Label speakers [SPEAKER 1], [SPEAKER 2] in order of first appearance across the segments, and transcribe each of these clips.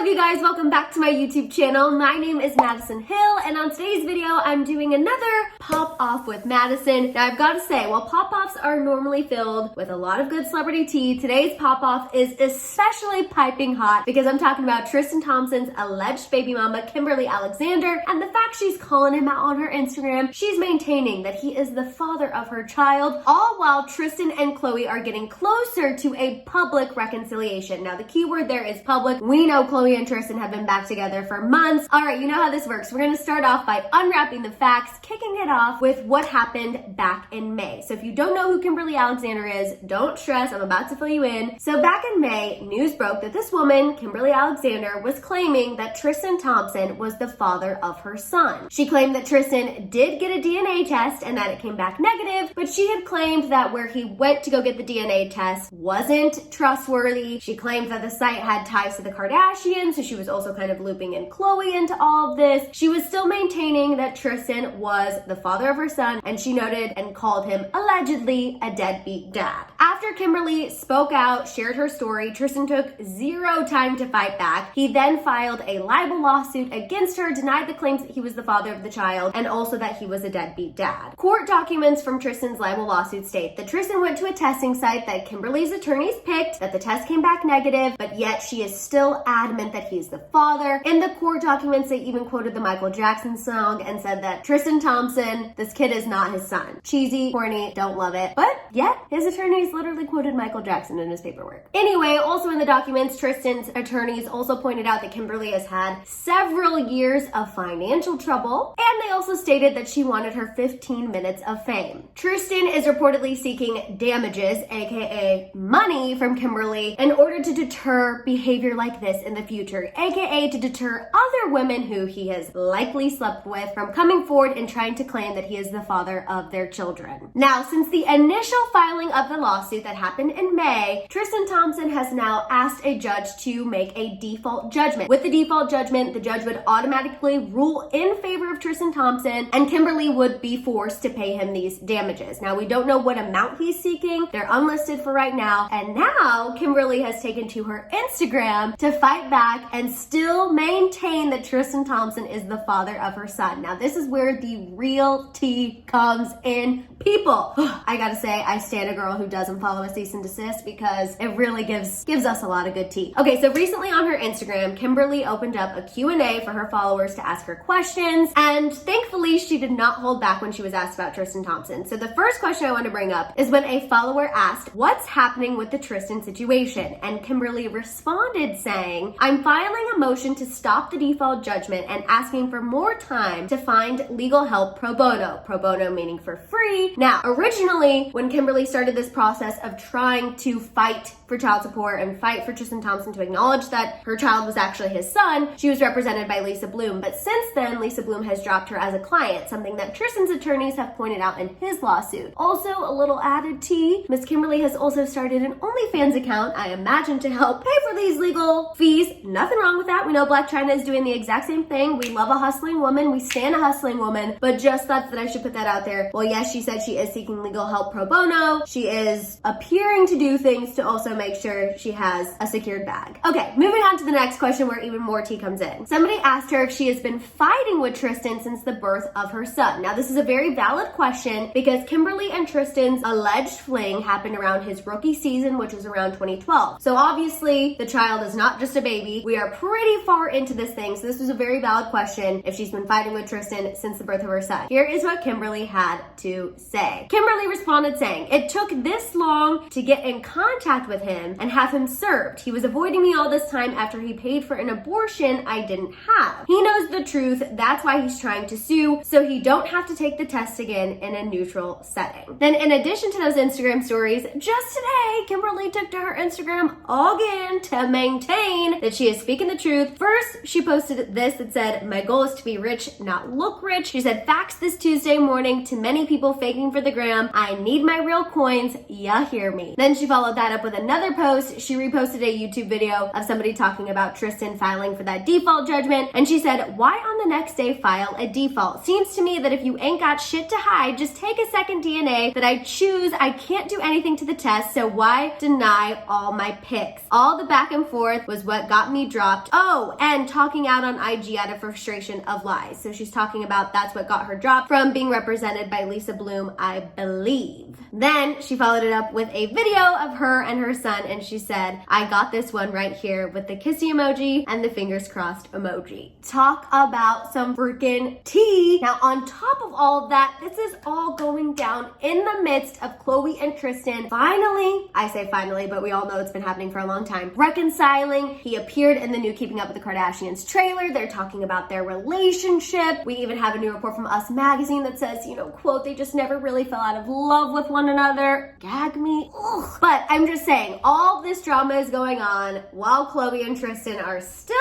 [SPEAKER 1] you guys? Welcome back to my YouTube channel. My name is Madison Hill, and on today's video, I'm doing another pop-off with Madison. Now, I've got to say, while pop-offs are normally filled with a lot of good celebrity tea, today's pop-off is especially piping hot because I'm talking about Tristan Thompson's alleged baby mama, Kimberly Alexander, and the fact she's calling him out on her Instagram. She's maintaining that he is the father of her child, all while Tristan and Khloe are getting closer to a public reconciliation. Now, the key word there is public. We know Khloe and Tristan have been back together for months. All right, you know how this works. We're going to start off by unwrapping the facts, kicking it off with what happened back in May. So if you don't know who Kimberly Alexander is, don't stress. I'm about to fill you in. So back in May, news broke that this woman, Kimberly Alexander, was claiming that Tristan Thompson was the father of her son. She claimed that Tristan did get a DNA test and that it came back negative, but she had claimed that where he went to go get the DNA test wasn't trustworthy. She claimed that the site had ties to the Kardashians, so she was also kind of looping in Khloe into all of this. She was still maintaining that Tristan was the father of her son, and she noted and called him allegedly a deadbeat dad. After Kimberly spoke out, shared her story, Tristan took zero time to fight back. He then filed a libel lawsuit against her, denied the claims that he was the father of the child, and also that he was a deadbeat dad. Court documents from Tristan's libel lawsuit state that Tristan went to a testing site that Kimberly's attorneys picked, that the test came back negative, but yet she is still adamant that he's the father. In the court documents, they even quoted the Michael Jackson song and said that Tristan Thompson, this kid is not his son. Cheesy, corny, don't love it. But yet, his attorneys literally quoted Michael Jackson in his paperwork. Anyway, also in the documents, Tristan's attorneys also pointed out that Kimberly has had several years of financial trouble, and they also stated that she wanted her 15 minutes of fame. Tristan is reportedly seeking damages, aka money, from Kimberly in order to deter behavior like this in the future, aka to deter other women who he has likely slept with from coming forward and trying to claim that he is the father of their children. Now, since the initial filing of the lawsuit that happened in May, Tristan Thompson has now asked a judge to make a default judgment. With the default judgment, the judge would automatically rule in favor of Tristan Thompson, and Kimberly would be forced to pay him these damages. Now, we don't know what amount he's seeking. They're unlisted for right now. And now Kimberly has taken to her Instagram to fight back and still maintain that Tristan Thompson is the father of her son. Now, this is where the real tea comes in, people. I gotta say, I stand a girl who doesn't follow a cease and desist because it really gives us a lot of good tea. Okay, so recently on her Instagram, Kimberly opened up a Q&A for her followers to ask her questions, and thankfully she did not hold back when she was asked about Tristan Thompson. So the first question I want to bring up is when a follower asked, "What's happening with the Tristan situation?" And Kimberly responded saying, "I'm filing a motion to stop the default judgment and asking for more time to find legal help pro bono." Pro bono meaning for free. Now, originally, when Kimberly started this process of trying to fight for child support and fight for Tristan Thompson to acknowledge that her child was actually his son, she was represented by Lisa Bloom. But since then, Lisa Bloom has dropped her as a client, something that Tristan's attorneys have pointed out in his lawsuit. Also, a little added tea, Miss Kimberly has also started an OnlyFans account, I imagine to help pay for these legal fees. Nothing wrong with that. We know Blac Chyna is doing the exact same thing. We love a hustling woman. We stand a hustling woman. But just thought that I should put that out there. Well, yes, she said she is seeking legal help pro bono. She is appearing to do things to also make sure she has a secured bag. Okay, moving on to the next question where even more tea comes in. Somebody asked her if she has been fighting with Tristan since the birth of her son. Now, this is a very valid question because Kimberly and Tristan's alleged fling happened around his rookie season, which was around 2012. So obviously, the child is not just a baby. We are pretty far into this thing, so this was a very valid question if she's been fighting with Tristan since the birth of her son. Here is what Kimberly had to say. Kimberly responded saying, "It took this long to get in contact with him and have him served. He was avoiding me all this time after he paid for an abortion I didn't have. He knows the truth. That's why he's trying to sue, so he don't have to take the test again in a neutral setting." Then in addition to those Instagram stories, just today, Kimberly took to her Instagram again to maintain that she is speaking the truth. First, she posted this that said, "My goal is to be rich, not look rich." She said, "Facts this Tuesday morning to many people faking for the gram. I need my real coins. Ya hear me." Then she followed that up with another post. She reposted a YouTube video of somebody talking about Tristan filing for that default judgment. And she said, "Why on the next day file a default? Seems to me that if you ain't got shit to hide, just take a second DNA that I choose. I can't do anything to the test, so why deny all my pics?" All the back and forth was what got me me dropped. Oh, and talking out on IG out of frustration of lies. So she's talking about that's what got her dropped from being represented by Lisa Bloom, I believe. Then she followed it up with a video of her and her son, and she said, I got this one right here with the kissy emoji and the fingers crossed emoji. Talk about some freaking tea. Now, on top of all of that, this is all going down in the midst of Khloe and Tristan finally, I say finally, but we all know it's been happening for a long time, reconciling. He appeared in the new Keeping Up with the Kardashians trailer. They're talking about their relationship. We even have a new report from Us Magazine that says, quote, they just never really fell out of love with one another. Gag me. Ugh. But I'm just saying, all this drama is going on while Khloe and Tristan are still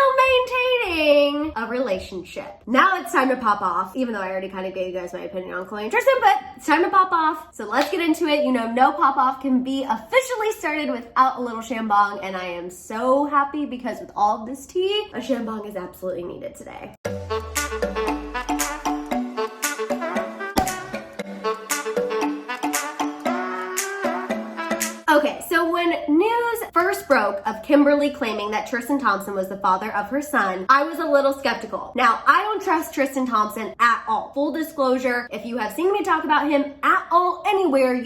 [SPEAKER 1] maintaining a relationship. Now it's time to pop off, even though I already kind of gave you guys my opinion on Khloe and Tristan, but it's time to pop off. So let's get into it. No pop off can be officially started without a little shambong, and I am so happy because with all of this tea, a shambong is absolutely needed today. Okay, so when news first broke of Kimberly claiming that Tristan Thompson was the father of her son, I was a little skeptical. Now, I don't trust Tristan Thompson at all. Full disclosure, if you have seen me talk about him at all anywhere,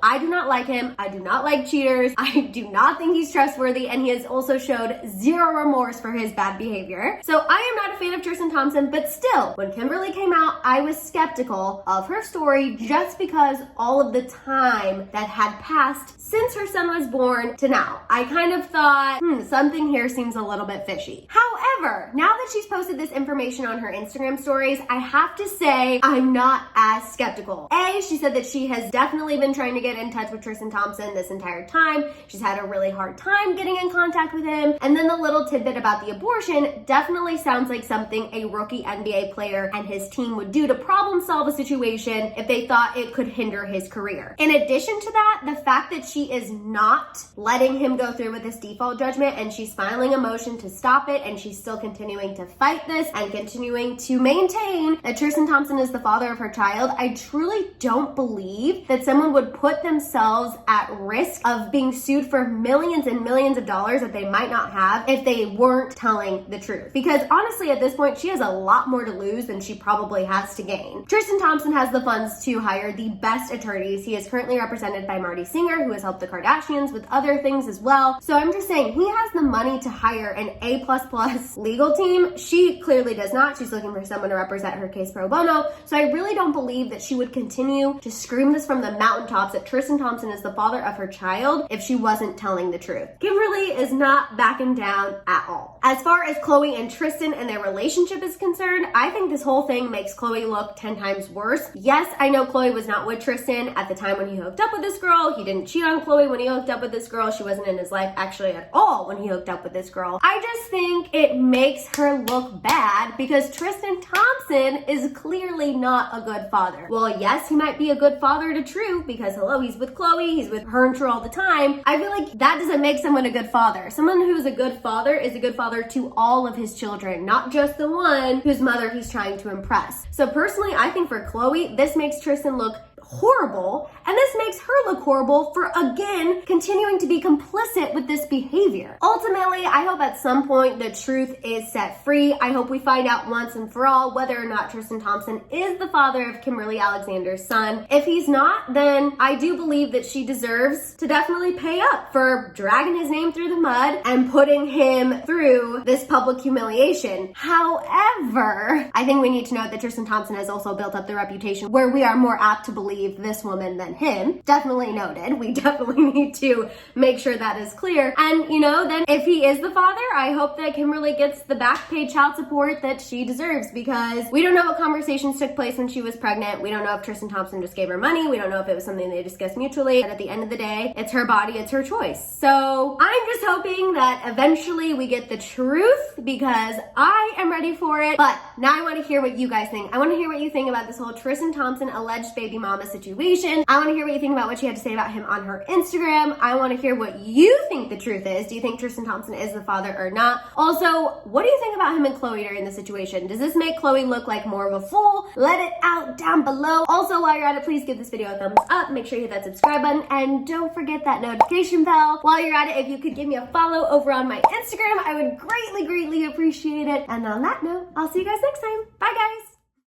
[SPEAKER 1] I do not like him. I do not like cheaters. I do not think he's trustworthy, and he has also showed zero remorse for his bad behavior. So I am not a fan of Tristan Thompson, but still, when Kimberly came out, I was skeptical of her story just because all of the time that had passed since her son was born to now. I kind of thought, something here seems a little bit fishy. However, now that she's posted this information on her Instagram stories, I have to say I'm not as skeptical. She said that she has definitely been trying to get in touch with Tristan Thompson this entire time. She's had a really hard time getting in contact with him. And then the little tidbit about the abortion definitely sounds like something a rookie NBA player and his team would do to problem solve a situation if they thought it could hinder his career. In addition to that, the fact that she is not letting him go through with this default judgment and she's filing a motion to stop it, and she's still continuing to fight this and continuing to maintain that Tristan Thompson is the father of her child, I truly don't believe that someone would put themselves at risk of being sued for millions and millions of dollars that they might not have if they weren't telling the truth. Because honestly, at this point, she has a lot more to lose than she probably has to gain. Tristan Thompson has the funds to hire the best attorneys. He is currently represented by Maddison I, who has helped the Kardashians with other things as well. So I'm just saying, he has the money to hire an A++ legal team. She clearly does not. She's looking for someone to represent her case pro bono. So I really don't believe that she would continue to scream this from the mountaintops that Tristan Thompson is the father of her child if she wasn't telling the truth. Kimberly is not backing down at all. As far as Khloe and Tristan and their relationship is concerned, I think this whole thing makes Khloe look 10 times worse. Yes, I know Khloe was not with Tristan at the time when he hooked up with this girl. He didn't cheat on Khloe when he hooked up with this girl. She wasn't in his life actually at all when he hooked up with this girl. I just think it makes her look bad because Tristan Thompson is clearly not a good father. Well, yes, he might be a good father to True because hello, he's with Khloe, he's with her and True all the time. I feel like that doesn't make someone a good father. Someone who's a good father is a good father to all of his children, not just the one whose mother he's trying to impress. So personally, I think for Khloe, this makes Tristan look horrible, and this makes her look horrible for, again, continuing to be complicit with this behavior. Ultimately, I hope at some point the truth is set free. I hope we find out once and for all whether or not Tristan Thompson is the father of Kimberly Alexander's son. If he's not, then I do believe that she deserves to definitely pay up for dragging his name through the mud and putting him through this public humiliation. However, I think we need to note that Tristan Thompson has also built up the reputation where we are more apt to believe this woman than him. Definitely noted. We definitely need to make sure that is clear. And then if he is the father, I hope that Kimberly gets the back paid child support that she deserves, because we don't know what conversations took place when she was pregnant. We don't know if Tristan Thompson just gave her money. We don't know if it was something they discussed mutually. And at the end of the day, it's her body, it's her choice. So I'm just hoping that eventually we get the truth, because I am ready for it. But now I want to hear what you guys think. I want to hear what you think about this whole Tristan Thompson alleged baby mama drama situation. I want to hear what you think about what she had to say about him on her Instagram. I want to hear what you think the truth is. Do you think Tristan Thompson is the father or not? Also, what do you think about him and Khloe during the situation? Does this make Khloe look like more of a fool? Let it out down below. Also, while you're at it, please give this video a thumbs up. Make sure you hit that subscribe button and don't forget that notification bell. While you're at it, if you could give me a follow over on my Instagram, I would greatly appreciate it. And on that note, I'll see you guys next time. Bye, guys.